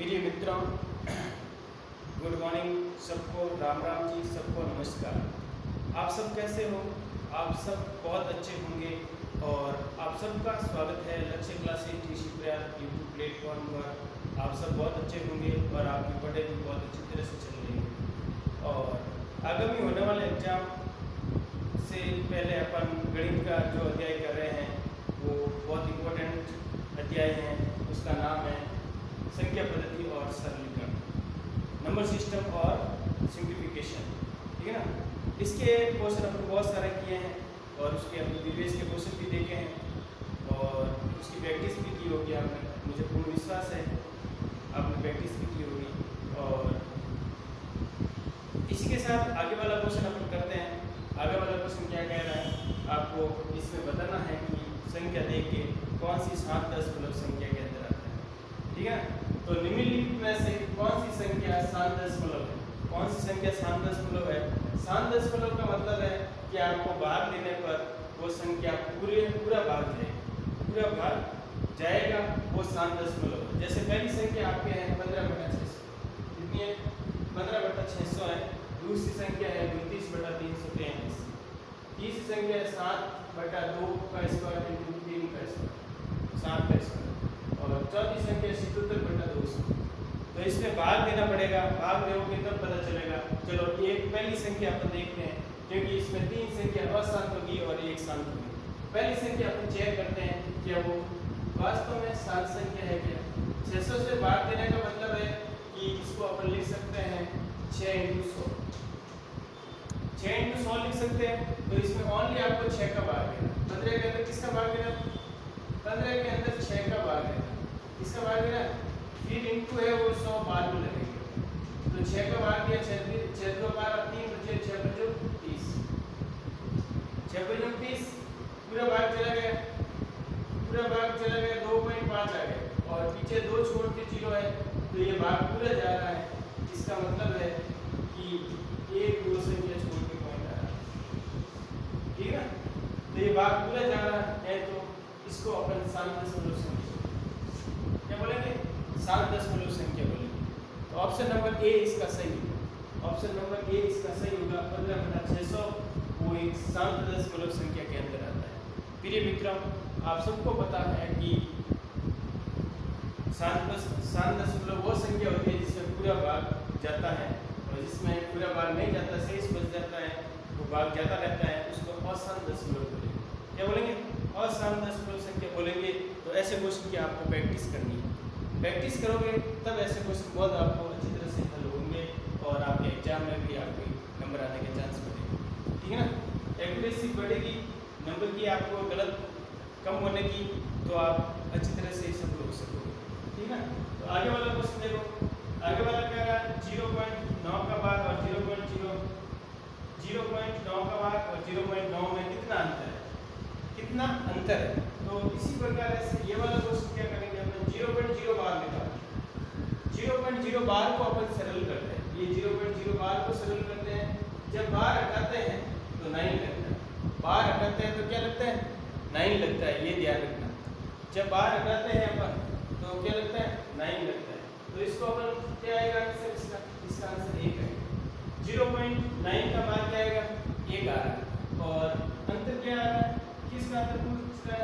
प्रिय मित्रों, good morning सबको, राम राम जी, सबको नमस्कार। आप सब कैसे हो? आप सब बहुत अच्छे होंगे और आप सबका स्वागत है लक्ष्य क्लासेस टीसी प्रयास यूट्यूब प्लेटफॉर्म पर। आप सब बहुत अच्छे होंगे और आपकी पढ़ाई भी बहुत अच्छी तरह से चल रही है। और आगामी होने वाले एग्जाम से पहले अपन गणित का जो अध्याय कर रहे हैं वो बहुत इम्पोर्टेंट अध्याय है। उसका नाम है संख्या पद्धति और सरलीकरण, नंबर सिस्टम और सिंप्लीफिकेशन। ठीक है ना। इसके क्वेश्चन अपन बहुत सारे किए हैं और उसके अपने प्रीवियस के क्वेश्चन भी देखे हैं और उसकी प्रैक्टिस भी की होगी आपने, मुझे पूर्ण विश्वास है आपने प्रैक्टिस भी की होगी। और इसी के साथ आगे वाला क्वेश्चन अपन करते हैं। आगे वाला क्वेश्चन क्या कह रहा है, आपको इसमें बताना है कि संख्या देख के कौन सी 7 दशमलव संख्या के अंदर आता है। ठीक है। तो निम्नलिखित में से कौन सी संख्या 7 दशमलव है? कौन सी संख्या 7 दशमलव है? 7 दशमलव का मतलब है कि आपको भाग लेने पर वो संख्या पूरा भाग जाएगा, पूरा भाग जाएगा वो 7 दशमलव। जैसे पहली संख्या आपके है 15/600, कितनी है? 15/600 है। दूसरी संख्या है 32/343। तीसरी संख्या है 7/2 का स्क्वायर इंटू 3 का स्क्वायर, 7 का स्क्वायर। और चौथी संख्या 77/200। तो इसमें भाग देना पड़ेगा, भाग दोगे तब पता चलेगा। चलो एक पहली संख्या अपन देखते हैं, क्योंकि इसमें 3 संख्या अशांत होगी और 1 शांत होगी। पहली संख्या अपन चेक करते हैं क्या वो वास्तव में शांत संख्या है क्या। 600 से भाग देने का मतलब है कि इसको अपन लिख सकते हैं 6 × 100, 6 × 100 लिख सकते हैं। तो इसमें ओनली आपको 6 का भाग देना। 15 के अंदर किसका भाग देना? 15 के अंदर 6 का भाग देना, किसका भाग देना? फिर इंटू है वो 100 बाद में लगेगा। तो 6 का भाग दिया, 6 2 12 3 बचे 6 बचो 30, 6 बचो 30, पूरा भाग चला गया, पूरा भाग चला गया, 2.5 आ गया और पीछे 2 छोड़ के 0 है। तो ये भाग पूरा जा रहा है। इसका मतलब है कि 1 2 संख्या छोड़ के पॉइंट आ रहा है। ठीक है। तो ये भाग पूरा जा रहा है, तो इसको अपन 7 दशमलव संख्या क्या बोलेंगे? 7 दशमलव संख्या बोलेंगे। तो ऑप्शन नंबर ए इसका सही होगा। ऑप्शन नंबर ए इसका सही होगा। 15/600 वो एक 7 दशमलव संख्या के अंदर आता है। प्रिय मित्रों, आप सबको पता है कि 7 दशमलव वो संख्या होती है जिसमें पूरा भाग जाता है और जिसमें पूरा भाग नहीं जाता, शेष बच जाता है, वो भाग जाता रहता है, उसको अशांत दशमलव बोलेंगे। क्या बोलेंगे? अशांत दशमलव संख्या बोलेंगे। तो ऐसे क्वेश्चन की आपको प्रैक्टिस करनी है। प्रैक्टिस करोगे तब ऐसे क्वेश्चन बहुत आपको अच्छी तरह से हल होंगे और आपके एग्जाम में भी आपके नंबर आने के चांस बढ़ेंगे। ठीक है ना। एक्यूरेसी बढ़ेगी, नंबर की आपको गलत कम होने की, तो आप अच्छी तरह से सफल हो सकोगे। ठीक है। तो आगे वाला क्वेश्चन देखो। आगे वाला क्या है? 0.9 का भाग और 0.9 का भाग और 0.9 में कितना अंतर है? कितना अंतर है? तो इसी प्रकार से ये वाला क्वेश्चन क्या करेंगे अपन? 0.0 बार निकाल, 0.0 बार को अपन सरल करते हैं। ये 0.0 बार को सरल करते हैं। जब बार हटाते हैं तो 9 लगता है, बार हटाते हैं तो क्या लगता है? 9 लगता है, ये ध्यान रखना। जब बार हटाते हैं अपन तो क्या लगता है? 9 लगता है। तो इसको अपन क्या आएगा आंसर? इसका आंसर 1 आएगा। 0.9 का मान क्या आएगा? 1 आ रहा है। और अंतर क्या आ रहा है? किसका अंतर? इसका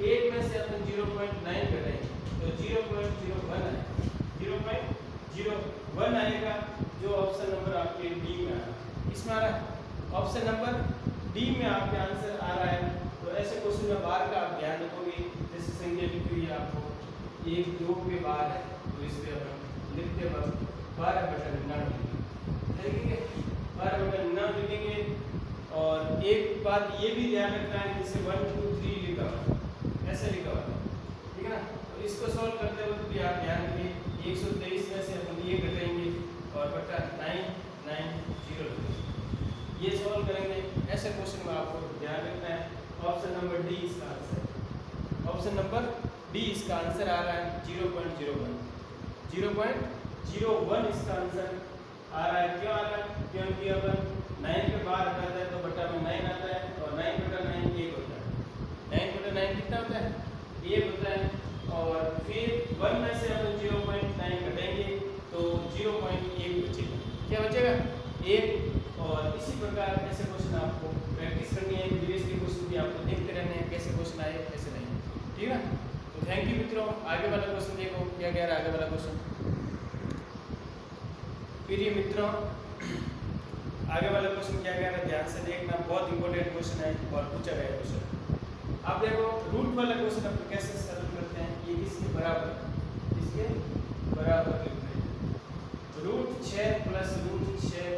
1 में से अपन 0.9 घटाएंगे तो 0.01 आएगा, 0.01 आएगा, जो ऑप्शन नंबर आपके डी में आ रहा है। इसमें आ रहा है ऑप्शन नंबर डी में आपके आंसर आ रहा है। तो ऐसे क्वेश्चन में बार का आप ध्यान रखोगे। जैसे संख्या लिखी हुई है आपको 1 2 पे बार है, तो इस पे अपन लिखते वक्त 12/99 लिखेंगे, 12/99 लिखेंगे। और एक बात ये भी ध्यान रखना है, जैसे 1 2 3 लिखा हुआ, ऐसे लिखा हुआ, ठीक है ना। तो इसको सॉल्व करते वक्त भी आप ध्यान रखिए 123 में से अपन ये घटाएंगे और बटा 990 लिखेंगे, ये सॉल्व करेंगे। ऐसे क्वेश्चन में आपको ध्यान रखना है। ऑप्शन नंबर डी इसका आंसर, ऑप्शन नंबर डी इसका आंसर आ रहा है 0.01, 0.01 इसका आंसर आ रहा है। क्यों आ रहा है? क्योंकि अपन 9 के बाहर हटाता है तो बटा में 9 आता है और 9/9 1 होता है। 9/9 कितना होता है? 1 होता है। और फिर 1 में से अपन 0.9 घटाएंगे एक। और इसी प्रकार ऐसे क्वेश्चन आपको प्रैक्टिस करनी है, प्रीवियस के क्वेश्चन भी आपको देखते रहने हैं कैसे क्वेश्चन आए कैसे नहीं, ठीक है। तो थैंक यू मित्रों। आगे वाला क्वेश्चन देखो क्या कह रहा है आगे वाला क्वेश्चन। प्रिय मित्रों आगे वाला क्वेश्चन क्या कह रहा है ध्यान से देखना, बहुत इंपॉर्टेंट क्वेश्चन है और पूछा गया क्वेश्चन। आप देखो रूट वाला क्वेश्चन आप कैसे सॉल्व करते हैं, ये इसके बराबर लिखते हैं। रूट 6 प्लस रूट 6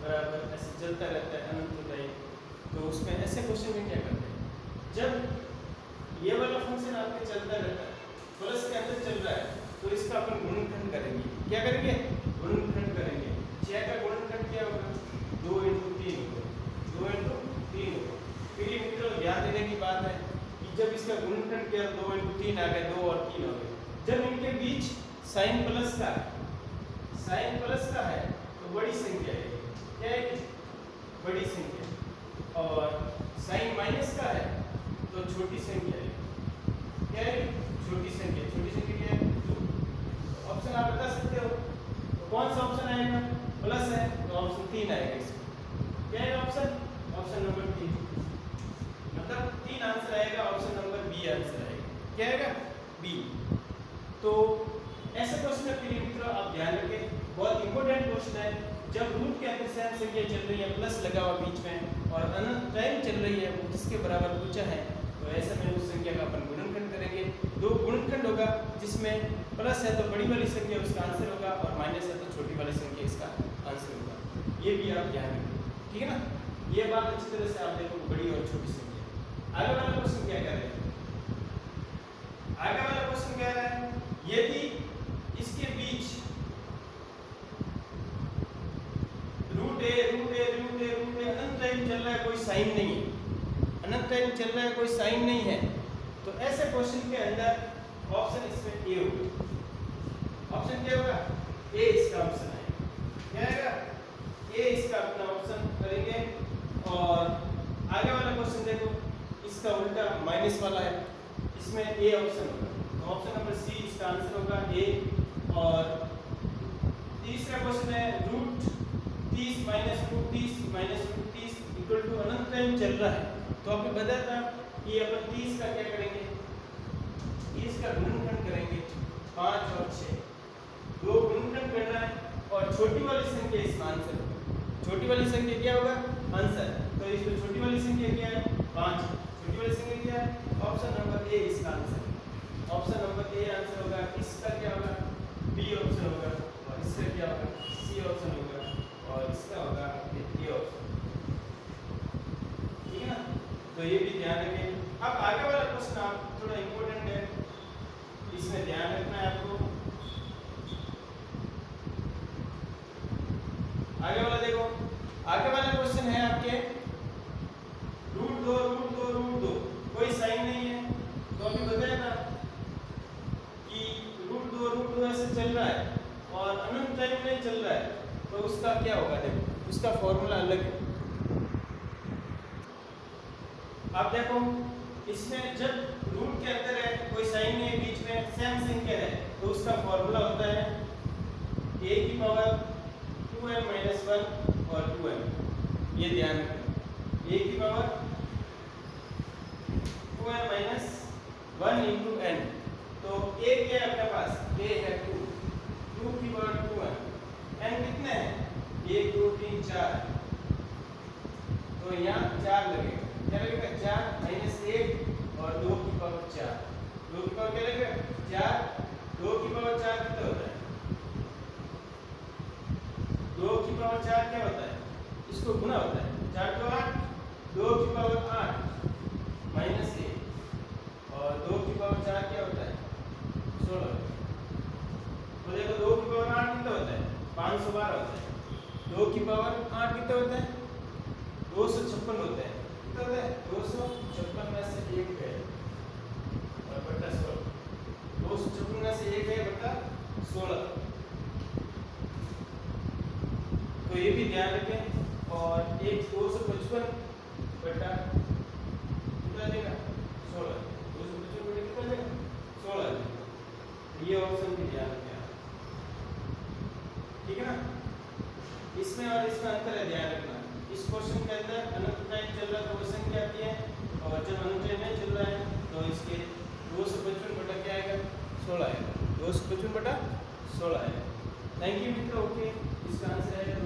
बराबर ऐसे चलता रहता है अनंत तक। तो उसमें ऐसे क्वेश्चन में क्या करते हैं, जब ये वाला फंक्शन आपके चलता रहता है प्लस के अंदर चल रहा है तो इसका अपन गुणनखंड करेंगे। क्या करेंगे? गुणनखंड करेंगे। 6 का गुणनखंड क्या होगा? 2 × 3 होगा, 2 × 3 होगा। फिर ये मित्रों ध्यान देने की बात है कि जब इसका गुणनखंड किया 2 × 3 आ गया, 2 और 3 हो गए। जब इनके बीच साइन प्लस का है तो बड़ी संख्या है, क्या है? बड़ी संख्या। और साइन माइनस का है तो छोटी संख्या है, क्या है? छोटी संख्या। छोटी संख्या क्या है? 2। ऑप्शन आप बता सकते हो, तो कौन सा ऑप्शन आएगा? प्लस है तो ऑप्शन 3 आएगा इसमें। क्या है ऑप्शन? ऑप्शन नंबर 3, मतलब 3 आंसर आएगा, ऑप्शन नंबर बी आंसर आएगा। क्या आएगा? बी। तो ऐसे क्वेश्चन के लिए मित्रों आप ध्यान रखें, बहुत इंपॉर्टेंट क्वेश्चन है। जब रूट के अंदर सेम संख्या चल रही है, प्लस लगा हुआ बीच में और अनंत टाइम चल रही है, वो किसके बराबर पूछा है, तो ऐसे में उस संख्या का अपन गुणनखंड करेंगे। 2 गुणनखंड होगा, जिसमें प्लस है तो बड़ी वाली संख्या उसका आंसर होगा और माइनस है तो छोटी वाली संख्या इसका आंसर होगा। ये भी आप ध्यान रखें, ठीक है ना। ये बात अच्छी तरह से आप देखो, बड़ी और छोटी संख्या। आगे वाला क्वेश्चन क्या कह रहे हैं? आगे वाला क्वेश्चन कह रहा है यदि इसके बीच रूट ए अनंत टाइम चल रहा है, कोई साइन नहीं है, अनंत टाइम चल रहा है कोई साइन नहीं है, तो ऐसे क्वेश्चन के अंदर ऑप्शन इसमें ए होगा। ऑप्शन क्या होगा? ए इसका ऑप्शन है। क्या आएगा? ए इसका अपना ऑप्शन करेंगे। और आगे वाला क्वेश्चन देखो, इसका उल्टा माइनस वाला है, इसमें ए ऑप्शन होगा, तो ऑप्शन नंबर सी इसका आंसर होगा ए। और तीसरा क्वेश्चन है root 30 minus root 30 equal to अनंत टाइम चल रहा है, तो आपको पता था कि अपन 30 का क्या करेंगे? 30 का गुणनखंड करेंगे, 5 और 6, 2 गुणनखंड करना है और छोटी वाली संख्या इसका आंसर होगा। छोटी वाली संख्या क्या होगा? आंसर। तो इसमें छोटी वाली संख्या क्या है? 5। छोटी वाली संख्या क्या है? ऑप्शन नंबर ए इसका आंसर है। ऑप्शन नंबर ए आंसर होगा। इसका क्या होगा? बी ऑप्शन होगा। और इसका क्या होगा? सी ऑप्शन होगा। और इसका होगा ए ऑप्शन, ठीक है ना। तो ये भी ध्यान रखें। अब आगे वाला क्वेश्चन आप थोड़ा इंपॉर्टेंट है, इसमें ध्यान रखना है आपको। आगे वाला देखो, आगे वाला क्वेश्चन है आपके रूट 2 कोई साइन नहीं है, तो अभी बताया था कि रूट 2 ऐसे चल रहा है और अनंत टाइम नहीं चल रहा है, तो उसका क्या होगा? देखो उसका फॉर्मूला अलग है। आप देखो इसमें जब रूट के अंदर है कोई साइन नहीं है, बीच में सेम संख्या है, तो उसका फॉर्मूला होता है a की पावर 2m - 1 और 2m। ये ध्यान रखना, a की पावर 2m - 1 × n। तो a क्या है अपने पास? a है 2 की पावर 2m। n कितने हैं? 1 2 3 4, तो यहाँ 4 लगेगा। क्या लगेगा? 4 - 1 और 2 की पावर 4। 2 की पावर क्या लगेगा? 4। 2 की पावर 4 कितना होता है? 2 की पावर 4 क्या होता है? इसको गुना होता है। 4 को 8, 2 की पावर 8 - 1 और 2 की पावर 4 क्या होता है? 16। तो देखो 2 की पावर 8 कितना होता है? 512 होता है। 2 की पावर 8 कितना होता है? 256 होता है। कितना होता है? 256 में से 1 है और बटा 16। 256 में से 1 है बटा 16। तो ये भी ध्यान रखें। और 255 बटा कितना देगा? 16। 255 बटा कितना देगा? 16। ये ऑप्शन भी ध्यान रखें, ठीक है ना। इसमें और इसमें अंतर है, ध्यान रखना। इस क्वेश्चन के अंदर अनंत टाइम चल रहा है तो वो संख्या आती है, और जब अनंत टाइम नहीं चल रहा है तो इसके 255 बटा क्या आएगा, 16 आएगा, 255 बटा 16 आएगा। थैंक यू मित्रों। ओके, इसका आंसर आएगा